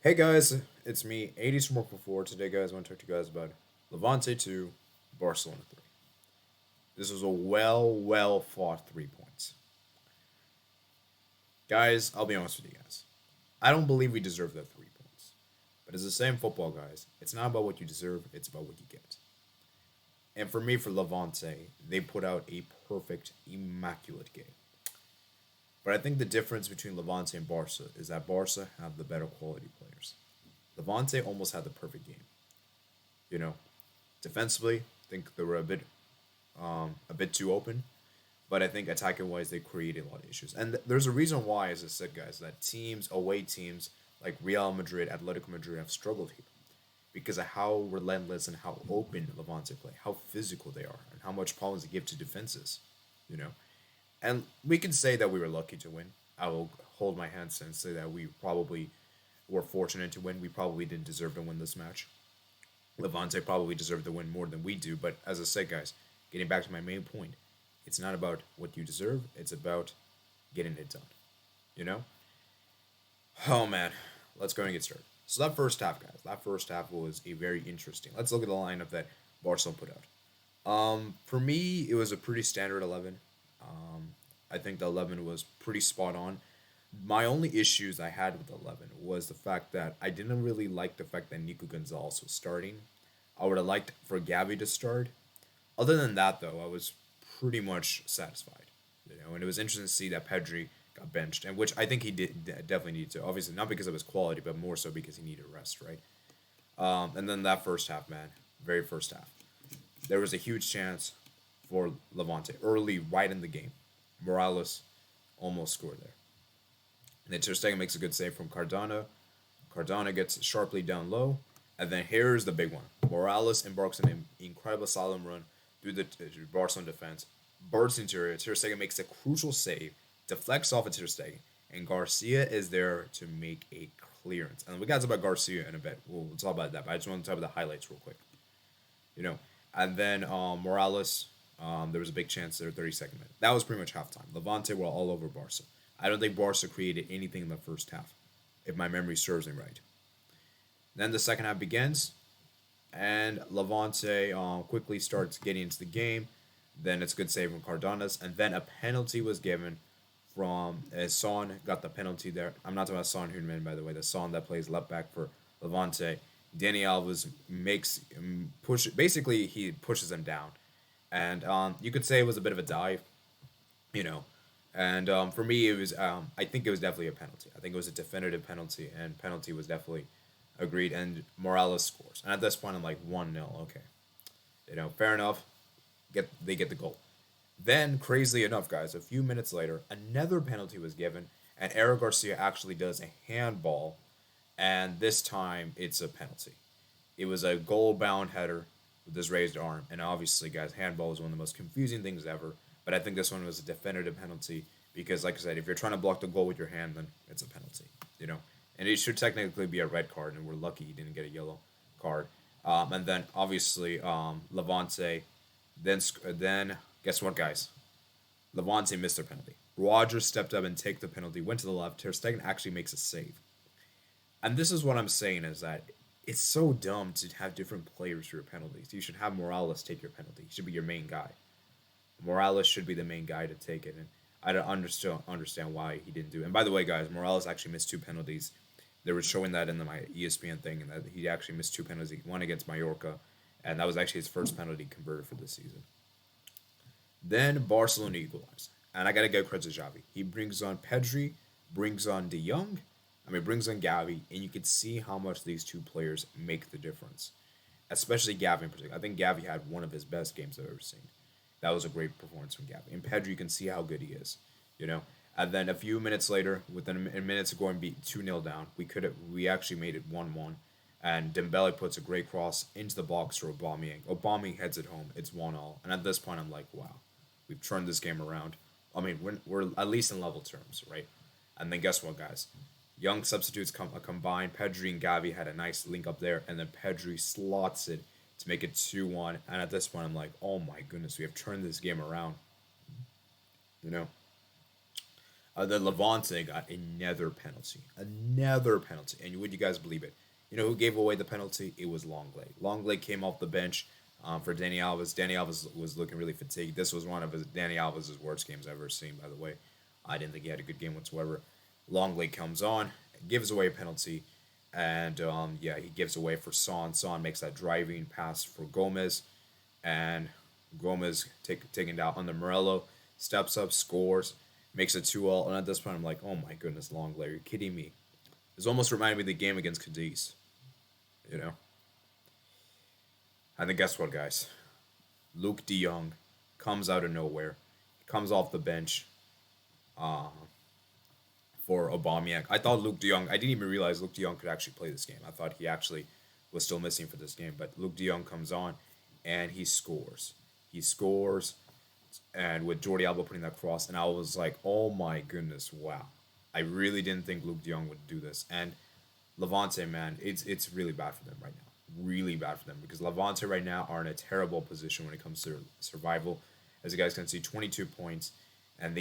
Hey guys, it's me, 80s from Work Before. Today, guys, I want to talk to you guys about Levante 2, Barcelona 3. This was a well fought 3 points. Guys, I'll be honest with you guys. I don't believe we deserve that 3 points. But it's the same football, guys. It's not about what you deserve, it's about what you get. And for me, for Levante, they put out a perfect, immaculate game. But I think the difference between Levante and Barca is that Barca have the better quality players. Levante almost had the perfect game. You know, defensively, I think they were a bit too open, but I think attacking wise they created a lot of issues. And there's a reason why, as I said, guys, that away teams like Real Madrid, Atletico Madrid have struggled here because of how relentless and how open Levante play, how physical they are, and how much problems they give to defenses. You know, and we can say that we were lucky to win. I will hold my hands and say that we probably were fortunate to win. We probably didn't deserve to win this match. Levante probably deserved to win more than we do. But as I said, guys, getting back to my main point, it's not about what you deserve. It's about getting it done. You know? Oh man, let's go and get started. So that first half, guys, that first half was a very interesting. Let's look at the lineup that Barcelona put out. For me, it was a pretty standard 11. I think the 11 was pretty spot on. My only issues I had with 11 was the fact that I didn't really like the fact that Nico Gonzalez was starting. I would have liked for Gavi to start. Other than that, though, I was pretty much satisfied. And it was interesting to see that Pedri got benched, and which I think he did definitely needed to. Obviously, not because of his quality, but more so because he needed rest, right? And then that first half, man, very first half, there was a huge chance for Levante early, right in the game. Morales almost scored there. And then Ter Stegen makes a good save from Cardano. Cardano gets sharply down low. And then here's the big one. Morales embarks on an incredible slalom run through the Barcelona defense. Bursts interior. Ter Stegen makes a crucial save. Deflects off of Ter Stegen. And Garcia is there to make a clearance. And we got to talk about Garcia in a bit. We'll talk about that. But I just want to talk about the highlights real quick. You know. And then Morales, there was a big chance there, 32nd minute. That was pretty much halftime. Levante were all over Barca. I don't think Barca created anything in the first half, if my memory serves me right. Then the second half begins, and Levante quickly starts getting into the game. Then it's a good save from Cardenas, and then a penalty was given from Son got the penalty there. I'm not talking about Son Heung-min, by the way. The Son that plays left back for Levante. Danny Alves makes push. Basically, he pushes him down, and you could say it was a bit of a dive, you know. And for me, it was. I think it was definitely a penalty. I think it was a definitive penalty, and penalty was definitely agreed. And Morales scores, and at this point, I'm like 1-0. Okay, fair enough. They get the goal. Then, crazily enough, guys, a few minutes later, another penalty was given, and Eric Garcia actually does a handball, and this time it's a penalty. It was a goal-bound header with his raised arm, and obviously, guys, handball is one of the most confusing things ever. But I think this one was a definitive penalty because, like I said, if you're trying to block the goal with your hand, then it's a penalty, And it should technically be a red card, and we're lucky he didn't get a yellow card. And then obviously Levante. Then guess what, guys? Levante missed their penalty. Rogers stepped up and take the penalty, went to the left. Ter Stegen actually makes a save. And this is what I'm saying is that it's so dumb to have different players for your penalties. You should have Morales take your penalty. He should be your main guy. Morales should be the main guy to take it, and I don't understand why he didn't do it. And by the way, guys, Morales actually missed two penalties. They were showing that in my ESPN thing, and that he actually missed two penalties. One against Mallorca, and that was actually his first penalty converted for this season. Then Barcelona equalized, and I gotta give credit to Xavi. He brings on Pedri, brings on De Jong, brings on Gavi, and you can see how much these two players make the difference. Especially Gavi in particular. I think Gavi had one of his best games I've ever seen. That was a great performance from Gavi. And Pedri, you can see how good he is, And then a few minutes later, within minutes of going 2-0 down, we actually made it 1-1. And Dembele puts a great cross into the box for Aubameyang. Aubameyang heads it home. It's 1-1. And at this point, I'm like, wow, we've turned this game around. We're at least in level terms, right? And then guess what, guys? Young substitutes combined. Pedri and Gavi had a nice link up there, and then Pedri slots it to make it 2-1. And at this point, I'm like, oh my goodness, we have turned this game around. You know. The Levante got another penalty, and would you guys believe it? You know who gave away the penalty? It was Longley. Longley came off the bench for Danny Alves. Danny Alves was looking really fatigued. This was one of Danny Alves' worst games I've ever seen, by the way. I didn't think he had a good game whatsoever. Longley comes on, gives away a penalty, and yeah, he gives away for Son. Son makes that driving pass for Gomez, and Gomez taken down on the Morello, steps up, scores, makes it 2-all. And at this point, I'm like, oh my goodness, Longley, are you kidding me? This almost reminded me of the game against Cadiz, you know? And then guess what, guys? Luke De Jong comes out of nowhere, comes off the bench uh, for Aubameyang. I thought Luke De Jong, I didn't even realize Luke De Jong could actually play this game. I thought he actually was still missing for this game. But Luke De Jong comes on and he scores. He scores, and with Jordi Alba putting that cross, and I was like, oh my goodness, wow. I really didn't think Luke De Jong would do this. And Levante, man, it's really bad for them right now. Really bad for them because Levante right now are in a terrible position when it comes to survival. As you guys can see, 22 points, and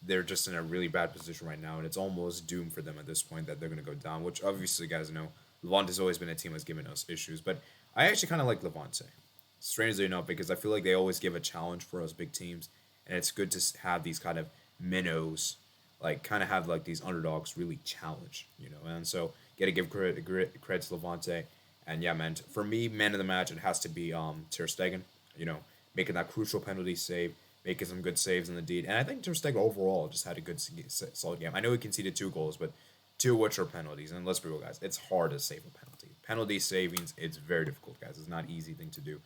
they're just in a really bad position right now, and it's almost doomed for them at this point that they're gonna go down. Which obviously, you guys know, Levante's always been a team that's given us issues, but I actually kind of like Levante, strangely enough, because I feel like they always give a challenge for us big teams, and it's good to have these kind of minnows, like kind of have like these underdogs really challenge, you know. And so gotta give credit to Levante, and yeah, man, for me, man of the match, it has to be Ter Stegen, you know, making that crucial penalty save, making some good saves in the deed, and I think Ter Stegen overall just had a good solid game. I know he conceded 2 goals, but two of which are penalties, and let's be real, guys, it's hard to save a penalty. Penalty savings, it's very difficult, guys. It's not an easy thing to do.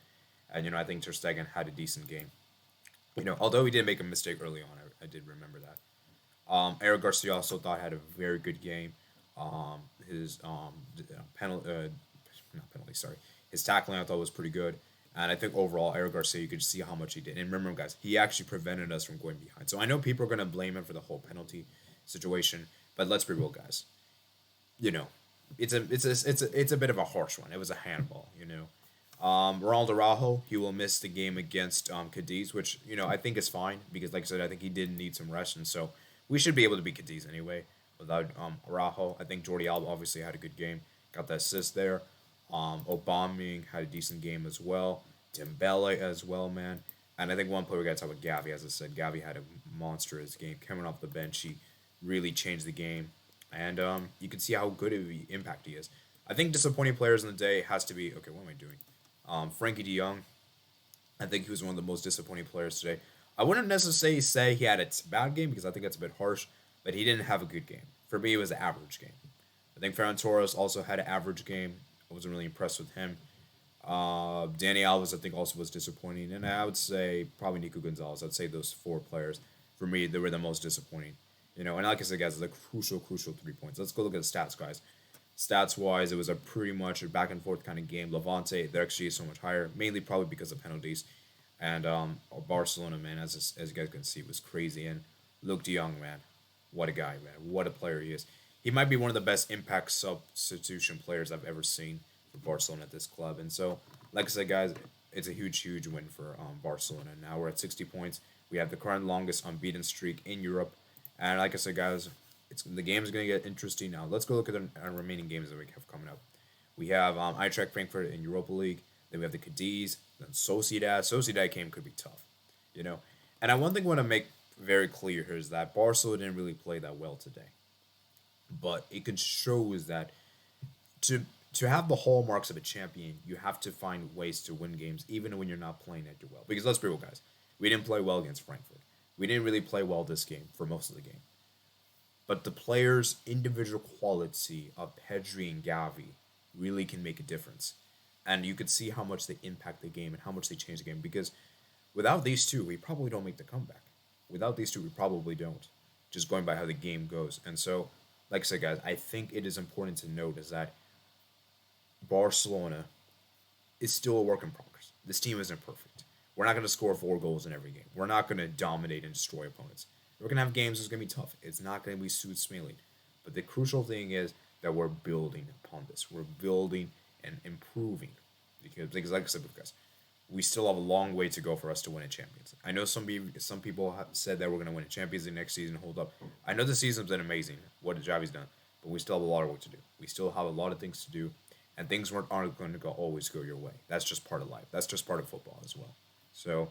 And, you know, I think Ter Stegen had a decent game. You know, although he did make a mistake early on, I did remember that. Eric Garcia also thought had a very good game. His penalty, not penalty, sorry. His tackling I thought was pretty good. And I think overall, Eric Garcia, you could see how much he did. And remember, guys, he actually prevented us from going behind. So I know people are going to blame him for the whole penalty situation, but let's be real, guys. You know, it's a bit of a harsh one. It was a handball, you know. Ronaldo Araujo, he will miss the game against Cadiz, which, you know, I think is fine because, like I said, I think he did need some rest, and so we should be able to beat Cadiz anyway without Araujo. I think Jordi Alba obviously had a good game, got the assist there. Aubameyang had a decent game as well. Dembele as well, man. And I think one player we got to talk about, Gavi. As I said, Gavi had a monstrous game coming off the bench. He really changed the game, and you can see how good of an impact he is. I think disappointing players in the day has to be, okay, what am I doing? Frankie De Jong, I think he was one of the most disappointing players today. I wouldn't necessarily say he had a bad game because I think that's a bit harsh, but he didn't have a good game. For me, it was an average game. I think Ferran Torres also had an average game. I wasn't really impressed with him. Danny Alves, I think, also was disappointing. And I would say probably Nico Gonzalez. I'd say those 4 players, for me, they were the most disappointing. You know, and like I said, guys, it's a crucial 3 points. Let's go look at the stats, guys. Stats wise, it was a pretty much a back and forth kind of game. Levante, they're actually so much higher, mainly probably because of penalties. And Barcelona, man, as you guys can see, was crazy. And Luke De Jong, man, what a guy, man, what a player he is. He might be one of the best impact substitution players I've ever seen for Barcelona at this club. And so, like I said, guys, it's a huge win for Barcelona. Now we're at 60 points. We have the current longest unbeaten streak in Europe. And like I said, guys, the game is going to get interesting now. Let's go look at the remaining games that we have coming up. We have Eintracht Frankfurt in Europa League. Then we have the Cadiz. Then Sociedad. Sociedad game could be tough, you know. And one thing I want to make very clear here is that Barcelona didn't really play that well today. But it can show is that to have the hallmarks of a champion, you have to find ways to win games, even when you're not playing at your well. Because let's be real, guys, we didn't play well against Frankfurt. We didn't really play well this game for most of the game. But the players' individual quality of Pedri and Gavi really can make a difference. And you could see how much they impact the game and how much they change the game. Because without these two, we probably don't make the comeback. Without these two, we probably don't. Just going by how the game goes. And so, like I said, guys, I think it is important to note is that Barcelona is still a work in progress. This team isn't perfect. We're not going to score 4 goals in every game. We're not going to dominate and destroy opponents. We're going to have games that's going to be tough. It's not going to be smooth sailing. But the crucial thing is that we're building upon this. We're building and improving. Because like I said, guys, we still have a long way to go for us to win a Champions League. I know some people have said that we're going to win a Champions League next season. Hold up. I know the season's been amazing, what Javi's done, but we still have a lot of work to do. We still have a lot of things to do, and things aren't going to always go your way. That's just part of life. That's just part of football as well. So,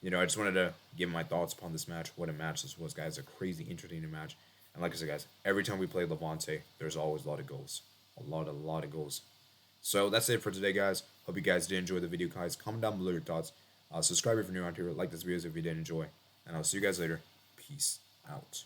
I just wanted to give my thoughts upon this match. What a match this was, guys. A crazy, entertaining match. And like I said, guys, every time we play Levante, there's always a lot of goals. A lot of goals. So that's it for today, guys. Hope you guys did enjoy the video, guys. Comment down below your thoughts. Subscribe if you're new around here. Like this video if you did enjoy. And I'll see you guys later. Peace out.